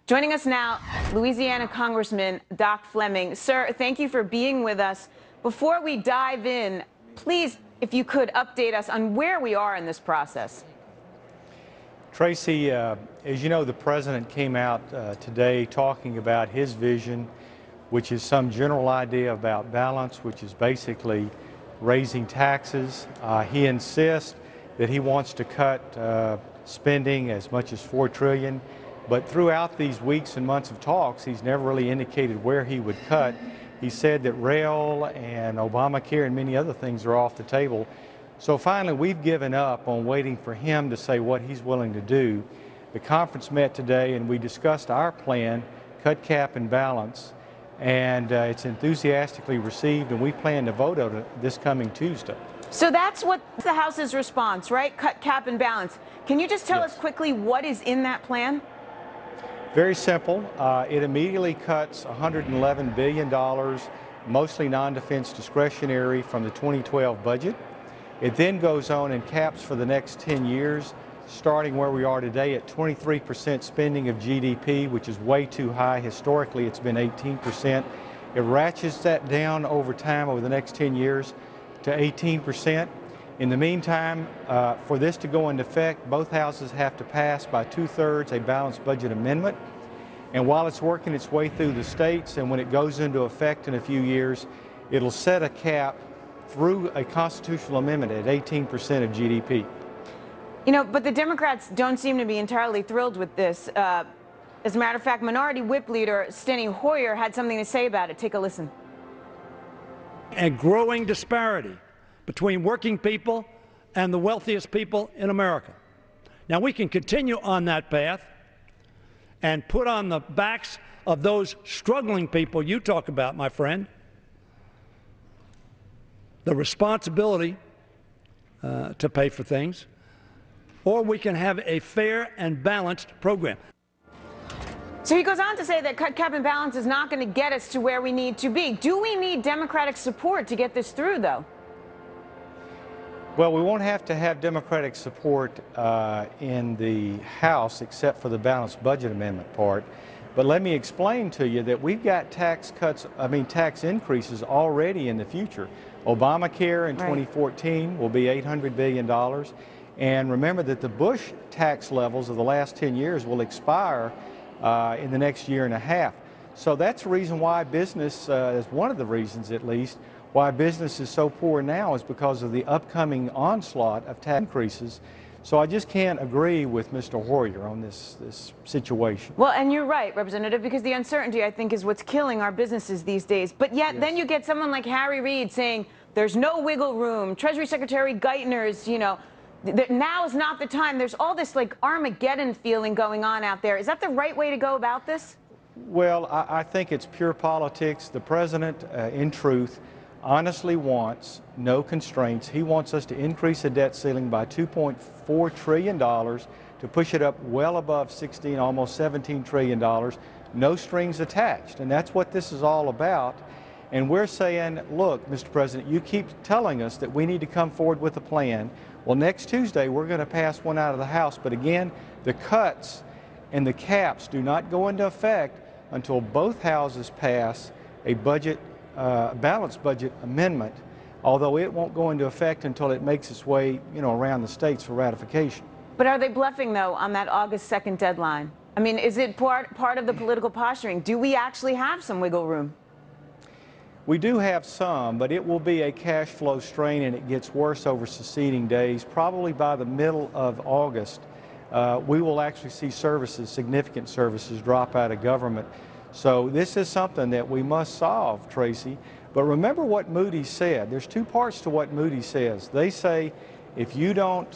Joining us now, Louisiana Congressman Doc Fleming. Sir, thank you for being with us. Before we dive in, please, if you could update us on where we are in this process. Tracy, as you know, the president came out today talking about his vision, which is some general idea about balance, which is basically raising taxes. He insists that he wants to cut spending as much as $4 trillion. But throughout these weeks and months of talks, he's never really indicated where he would cut. He said that rail and Obamacare and many other things are off the table. So finally, we've given up on waiting for him to say what he's willing to do. The conference met today and we discussed our plan, cut, cap, and balance, and it's enthusiastically received, and we plan to vote on it this coming Tuesday. So that's what the House's response, right? Cut, cap, and balance. Can you just tell us quickly what is in that plan? Very simple. It immediately cuts $111 billion, mostly non-defense discretionary, from the 2012 budget. It then goes on and caps for the next 10 years, starting where we are today at 23% spending of GDP, which is way too high. Historically, it's been 18%. It ratchets that down over time over the next 10 years to 18%. In the meantime, for this to go into effect, both houses have to pass by 2/3 a balanced budget amendment. And while it's working its way through the states, and when it goes into effect in a few years, it'll set a cap through a constitutional amendment at 18% of GDP. You know, but the Democrats don't seem to be entirely thrilled with this. As a matter of fact, Minority Whip Leader Steny Hoyer had something to say about it. Take a listen. A growing disparity between working people and the wealthiest people in America. Now, we can continue on that path and put on the backs of those struggling people you talk about, my friend, the responsibility to pay for things, or we can have a fair and balanced program. So he goes on to say that cut, cap, and balance is not going to get us to where we need to be. Do we need Democratic support to get this through, though? Well, we won't have to have Democratic support in the House except for the balanced budget amendment part. But let me explain to you that we've got tax increases already in the future. Obamacare in 2014 will be $800 billion. And remember that the Bush tax levels of the last 10 years will expire in the next year and a half. So that's the reason why business, is one of the reasons at least, why business is so poor now, is because of the upcoming onslaught of tax increases. So I just can't agree with Mr. Hoyer on this situation. Well, and you're right, Representative, because the uncertainty, I think, is what's killing our businesses these days. But yet, then you get someone like Harry Reid saying there's no wiggle room. Treasury Secretary Geithner's, you know, now is not the time. There's all this like Armageddon feeling going on out there. Is that the right way to go about this? Well, I think it's pure politics. The president, in truth, honestly wants no constraints. He wants us to increase the debt ceiling by $2.4 trillion to push it up well above almost $17 trillion, no strings attached. And that's what this is all about. And we're saying, look, Mr. President, you keep telling us that we need to come forward with a plan. Well, next Tuesday, we're going to pass one out of the House. But again, the cuts and the caps do not go into effect until both houses pass a balanced budget amendment, although it won't go into effect until it makes its way, around the states for ratification. But are they bluffing, though, on that August 2nd deadline? I mean, is it part of the political posturing? Do we actually have some wiggle room? We do have some, but it will be a cash flow strain, and it gets worse over succeeding days. Probably by the middle of August, we will actually see significant services drop out of government. So this is something that we must solve, Tracy. But remember what Moody's said. There's two parts to what Moody's says. They say if you don't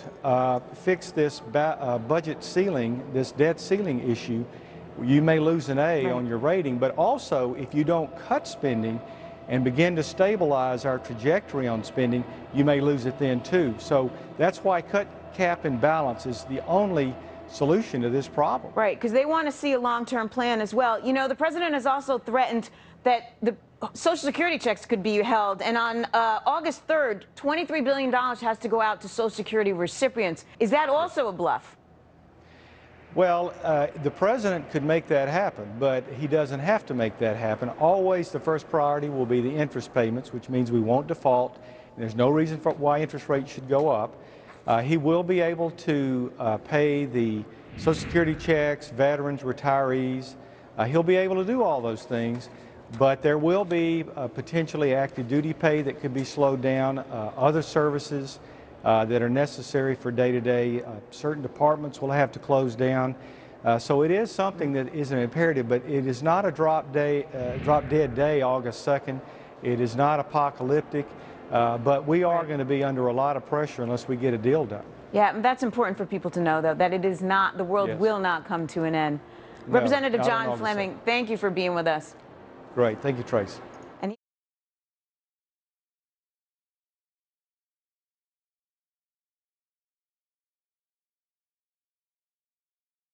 fix this budget ceiling, this debt ceiling issue, you may lose an A on your rating. But also, if you don't cut spending and begin to stabilize our trajectory on spending, you may lose it then too. So that's why cut, cap, and balance is the only solution to this problem. Right, because they want to see a long-term plan as well. You know, the president has also threatened that the Social Security checks could be held, and on August 3rd, $23 billion has to go out to Social Security recipients. Is that also a bluff? Well, the president could make that happen, but he doesn't have to make that happen. Always the first priority will be the interest payments, which means we won't default. And there's no reason for why interest rates should go up. He will be able to pay the Social Security checks, veterans, retirees. He'll be able to do all those things, but there will be potentially active duty pay that could be slowed down, other services that are necessary for day-to-day. Certain departments will have to close down. So it is something that is an imperative, but it is not a drop-dead day, August 2nd. It is not apocalyptic, but we are going to be under a lot of pressure unless we get a deal done. Yeah, and that's important for people to know, though, that it is not, the world will not come to an end. No, Representative not on John August Fleming, 2nd. thank you for being with us. Great. Thank you, Trace.